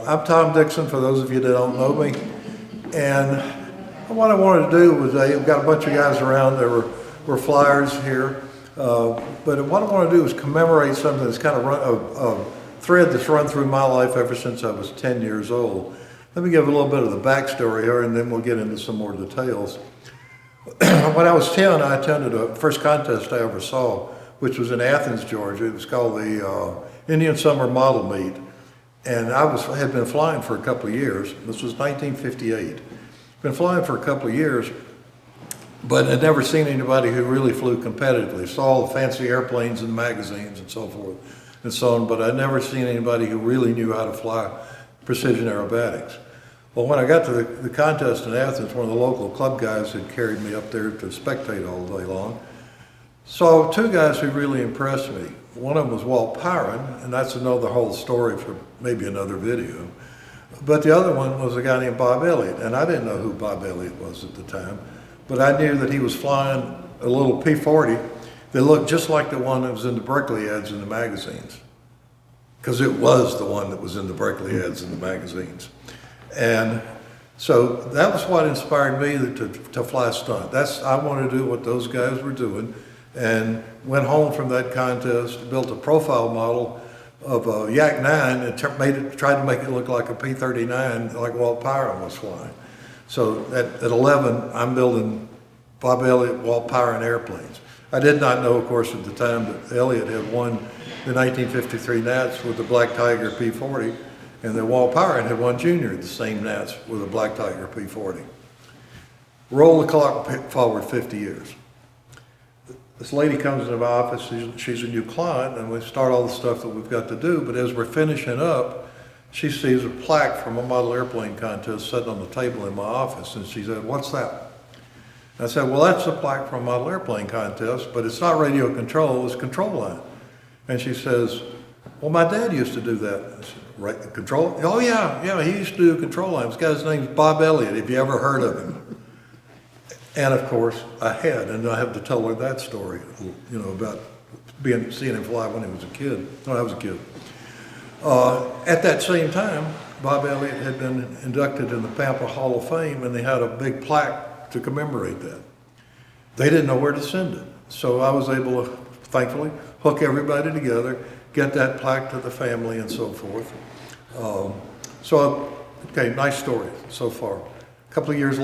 I'm Tom Dixon, for those of you that don't know me. And what I wanted to do was, I've got a bunch of guys around that were flyers here. But what I want to do is commemorate something that's kind of a thread that's run through my life ever since I was 10 years old. Let me give a little bit of the backstory here, and then we'll get into some more details. When I was 10, I attended the first contest I ever saw, which was in Athens, Georgia. It was called the Indian Summer Model Meet. And I had been flying for a couple of years. This was 1958. Been flying for a couple of years, but I'd never seen anybody who really flew competitively. Saw all the fancy airplanes in magazines and so forth and so on, but I'd never seen anybody who really knew how to fly precision aerobatics. Well, when I got to the contest in Athens, one of the local club guys had carried me up there to spectate all day long. Saw two guys who really impressed me. One of them was Walt Pyron, and that's another whole story for maybe another video. But the other one was a guy named Bob Elliott, and I didn't know who Bob Elliott was at the time, but I knew that he was flying a little P-40 that looked just like the one that was in the Berkeley ads in the magazines, because it was the one that was in the Berkeley ads in the magazines. And so that was what inspired me to fly Stunt. I wanted to do what those guys were doing, and went home from that contest, built a profile model of a Yak 9 and tried to make it look like a P-39 like Walt Pyron was flying. So at 11, I'm building Bob Elliott, Walt Pyron airplanes. I did not know, of course, at the time that Elliot had won the 1953 Nats with the Black Tiger P-40, and that Walt Pyron had won junior at the same Nats with a Black Tiger P-40. Roll the clock forward 50 years. This lady comes into my office, she's a new client, and we start all the stuff that we've got to do, but as we're finishing up, she sees a plaque from a model airplane contest sitting on the table in my office, and she said, "What's that?" I said, "Well, that's a plaque from a model airplane contest, but it's not radio control, it's control line." And she says, "Well, my dad used to do that." I said, "Right, control? Oh yeah, he used to do control line. This guy's name's Bob Elliott, if you ever heard of him." And of course, I had, and I have to tell her that story, about seeing him fly when he was a kid, when I was a kid. At that same time, Bob Elliott had been inducted in the Pampa Hall of Fame, and they had a big plaque to commemorate that. They didn't know where to send it, so I was able to, thankfully, hook everybody together, get that plaque to the family, and so forth. Okay, nice story so far. A few years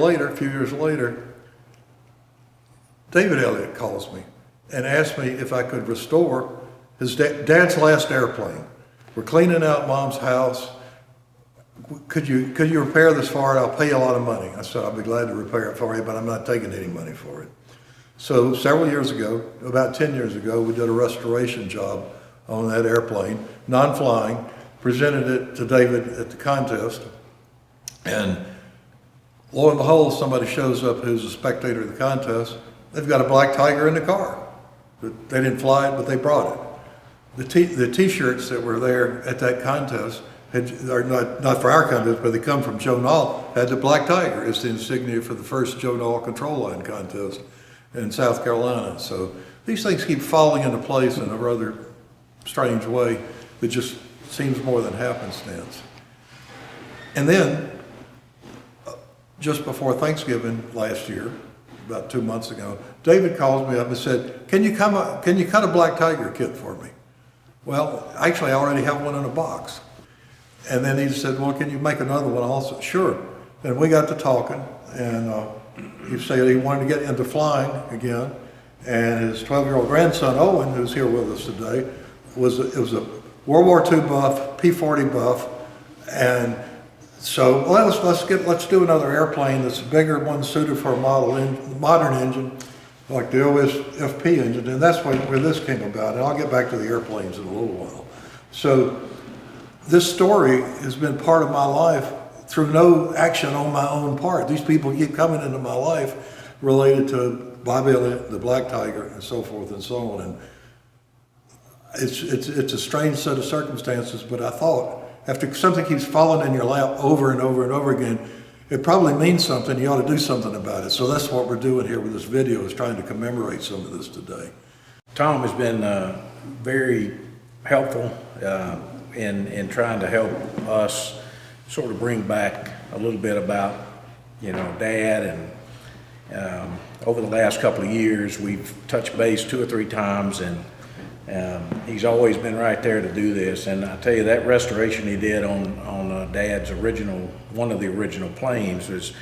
later, David Elliott calls me and asks me if I could restore his dad's last airplane. We're cleaning out Mom's house. Could you repair this for it? I'll pay you a lot of money. I said, "I'll be glad to repair it for you, but I'm not taking any money for it." So several years ago, about 10 years ago, we did a restoration job on that airplane, non-flying, presented it to David at the contest, and lo and behold, somebody shows up who's a spectator of the contest. They've got a Black Tiger in the car. They didn't fly it, but they brought it. The t-shirts that were there at that contest, are not for our contest, but they come from Joe Nall, had the Black Tiger. It's the insignia for the first Joe Nall control line contest in South Carolina. So these things keep falling into place in a rather strange way that just seems more than happenstance. And then, just before Thanksgiving last year, about 2 months ago, David calls me up and said, can you cut a Black Tiger kit for me? Well, actually, I already have one in a box. And then he said, well, can you make another one also? Sure. And we got to talking, and he said he wanted to get into flying again. And his 12-year-old grandson, Owen, who's here with us today, was a World War II buff, P-40 buff, and so let's do another airplane that's a bigger one, suited for a modern engine, like the OSFP engine, and that's where this came about. And I'll get back to the airplanes in a little while. So this story has been part of my life through no action on my own part. These people keep coming into my life related to Bob Elliott, the Black Tiger, and so forth and so on. And it's a strange set of circumstances, but I thought, after something keeps falling in your lap over and over and over again, it probably means something. You ought to do something about it. So that's what we're doing here with this video, is trying to commemorate some of this today. Tom has been very helpful in trying to help us sort of bring back a little bit about, Dad. And over the last couple of years, we've touched base 2 or 3 times, and he's always been right there to do this. And I tell you, that restoration he did on Dad's one of the original planes is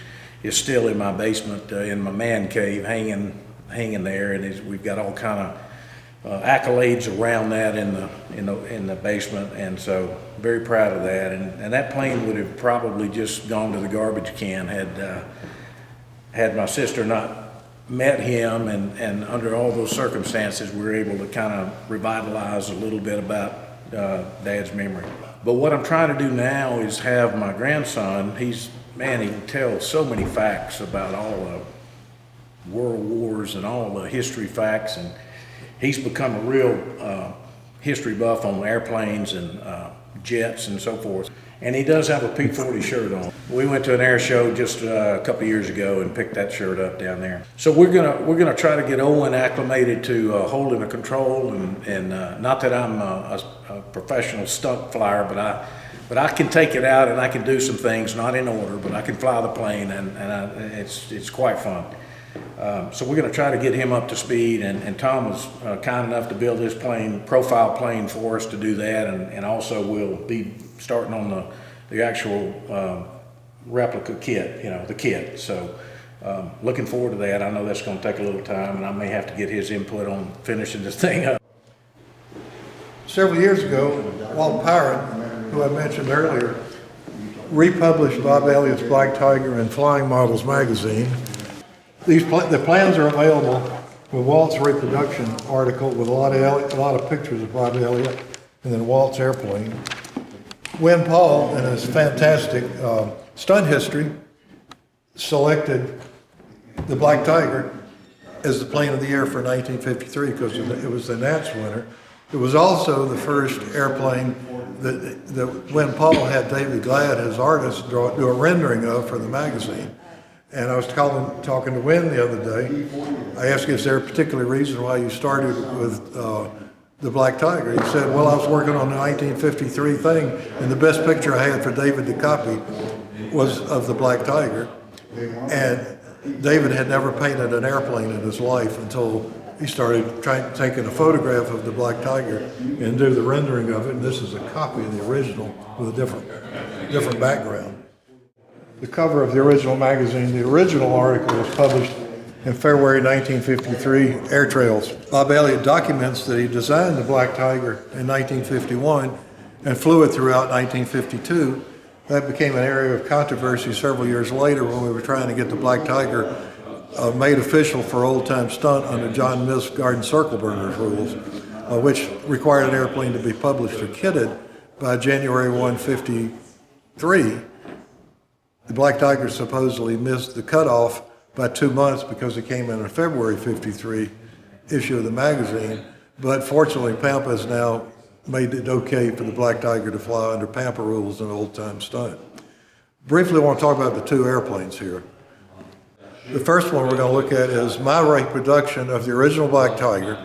still in my basement, in my man cave, hanging there. And we've got all kind of accolades around that in the basement, and so very proud of that. And that plane would have probably just gone to the garbage can had my sister not met him, and under all those circumstances we were able to kind of revitalize a little bit about Dad's memory. But what I'm trying to do now is have my grandson, he can tell so many facts about all the world wars and all the history facts, and he's become a real history buff on airplanes and jets and so forth. And he does have a P-40 shirt on. We went to an air show just a couple years ago and picked that shirt up down there. So we're gonna try to get Owen acclimated to holding a control, and not that I'm a professional stunt flyer, but I can take it out and I can do some things, not in order, but I can fly the plane, and it's quite fun. So we're going to try to get him up to speed, and Tom was kind enough to build his profile plane for us to do that, and also we'll be starting on the actual replica kit, the kit. So looking forward to that. I know that's going to take a little time, and I may have to get his input on finishing this thing up. Several years ago, Walt Pyron, who I mentioned earlier, republished Bob Elliott's Black Tiger in Flying Models magazine. The plans are available with Walt's reproduction article with a lot of pictures of Bob Elliott and then Walt's airplane. Win Paul, in his fantastic stunt history, selected the Black Tiger as the plane of the year for 1953 because it was the Nats winner. It was also the first airplane that Win Paul had David Glad, his artist, do a rendering of for the magazine. And I was talking to Win the other day. I asked him, is there a particular reason why you started with the Black Tiger? He said, well, I was working on the 1953 thing, and the best picture I had for David to copy was of the Black Tiger. And David had never painted an airplane in his life until he started taking a photograph of the Black Tiger and do the rendering of it. And this is a copy of the original with a different background. The cover of the original magazine, the original article was published in February 1953, Air Trails. Bob Elliott documents that he designed the Black Tiger in 1951 and flew it throughout 1952. That became an area of controversy several years later when we were trying to get the Black Tiger made official for old-time stunt under John Miss Garden Circle Burners rules, which required an airplane to be published or kitted by January 1, 1953. The Black Tiger supposedly missed the cutoff by 2 months because it came in a February 1953 issue of the magazine. But fortunately, Pampa has now made it okay for the Black Tiger to fly under Pampa rules in old-time stunt. Briefly, I want to talk about the 2 airplanes here. The first one we're going to look at is my reproduction of the original Black Tiger.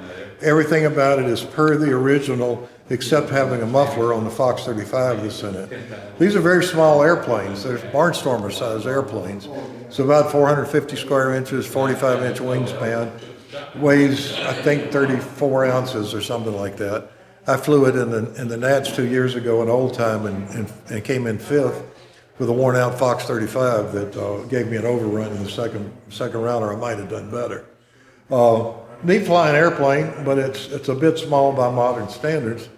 Everything about it is per the original, except having a muffler on the Fox 35 that's in it. These are very small airplanes. They're barnstormer size airplanes. It's about 450 square inches, 45-inch wingspan, weighs, I think, 34 ounces or something like that. I flew it in the Nats 2 years ago in old time and came in 5th with a worn out Fox 35 that gave me an overrun in the second round, or I might have done better. Neat flying airplane, but it's a bit small by modern standards.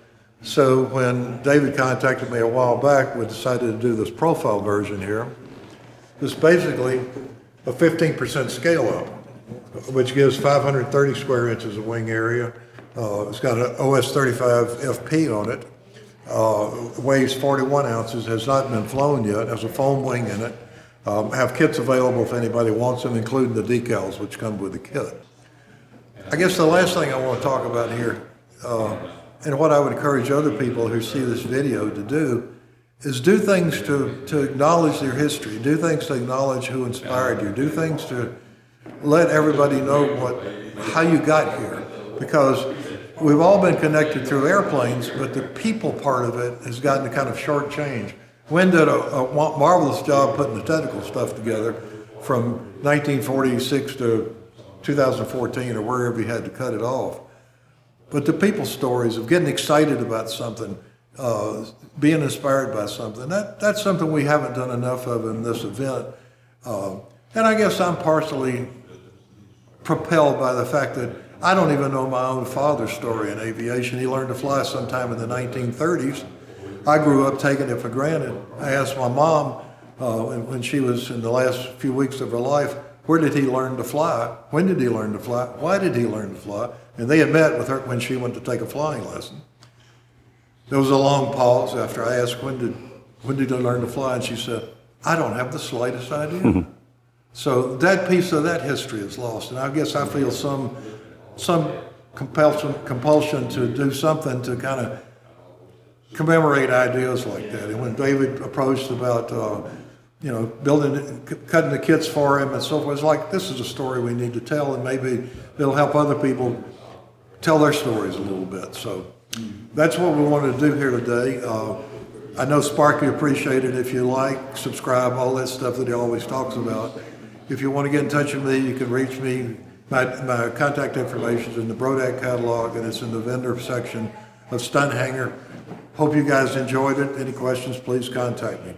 So when David contacted me a while back, we decided to do this profile version here. This is basically a 15% scale up, which gives 530 square inches of wing area. It's got an OS 35 FP on it. Weighs 41 ounces, has not been flown yet, has a foam wing in it. Have kits available if anybody wants them, including the decals, which come with the kit. I guess the last thing I want to talk about here, and what I would encourage other people who see this video to do, is do things to acknowledge their history, do things to acknowledge who inspired you, do things to let everybody know how you got here. Because we've all been connected through airplanes, but the people part of it has gotten kind of shortchanged. Wynn did a marvelous job putting the technical stuff together from 1946 to 2014 or wherever he had to cut it off. But the people stories of getting excited about something, being inspired by something, that's something we haven't done enough of in this event. And I guess I'm partially propelled by the fact that I don't even know my own father's story in aviation. He learned to fly sometime in the 1930s. I grew up taking it for granted. I asked my mom when she was in the last few weeks of her life, where did he learn to fly? When did he learn to fly? Why did he learn to fly? And they had met with her when she went to take a flying lesson. There was a long pause after I asked, when did he learn to fly? And she said, I don't have the slightest idea. So that piece of that history is lost. And I guess I feel some compulsion to do something to kind of commemorate ideas like that. And when David approached about, cutting the kits for him and so forth, it's like, this is a story we need to tell, and maybe it'll help other people tell their stories a little bit. So that's what we wanted to do here today. I know Sparky appreciated it. If you like, subscribe, all that stuff that he always talks about. If you want to get in touch with me, you can reach me. My contact information is in the Brodak catalog, and it's in the vendor section of Stunt Hanger. Hope you guys enjoyed it. Any questions, please contact me.